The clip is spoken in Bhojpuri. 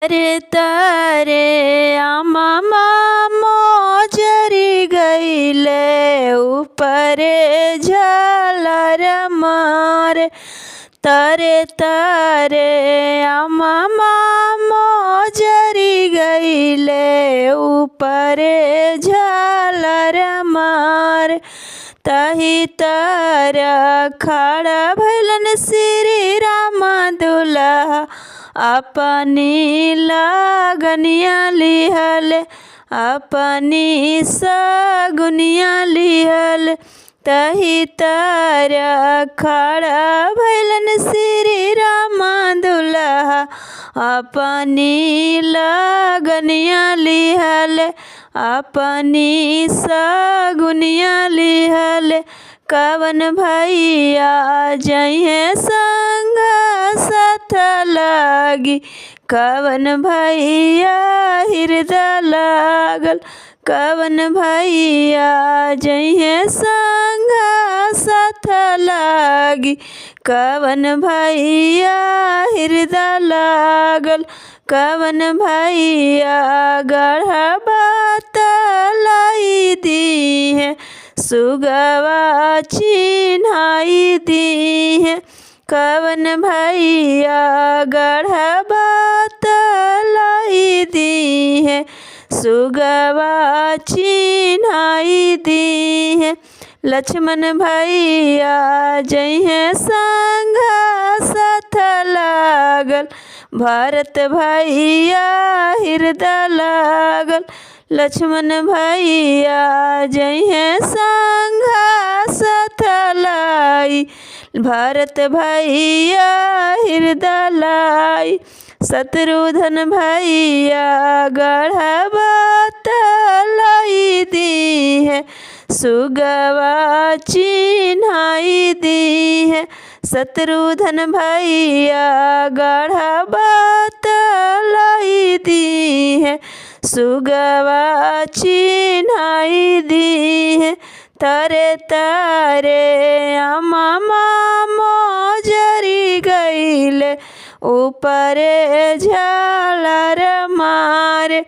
तारे तारे आमा मोजरी गईले ऊपरे झालर मारे। तारे तारे आमा मोजरी गईले ऊपरे झालर मारे। तही तारा खड़ा भैलन श्री राम दुल्हा अपनी लागनिया लिहल अपनी सगुनिया लिहल। तही तारा खड़ा भैलन श्री राम दुल्हा अपनी लागनिया लिहल अपनी सगुनिया लिहल। कवन भैया जइहे संग साथ लागी कवन भैया हृदय लागल। कवन भैया जइहे संग साथ लागी कवन भैया हृदय लागल। कवन भैया गढ़वा तलाई दी है सुगवा चिन्हाई दी है। कवन भैया गढ़वा तलाई दी है सुगवा चिन्हाई दी है। लक्ष्मण भैया जइहे संग साथ लागल भरत भैया हृदय लागल। लक्ष्मण भैया जइहे संग साथ लाई भरत भैया हृदय लाई। शत्रुघ्न भैया गढ़वा तलाई दी है सुगवा चिन्हाई दी है। शत्रुघ्न भैया गढ़वा तलाई दी है सुगवा चिन्हाई दी है। तारे तारे आमा मोजरी गईले ऊपरे झालर मारे।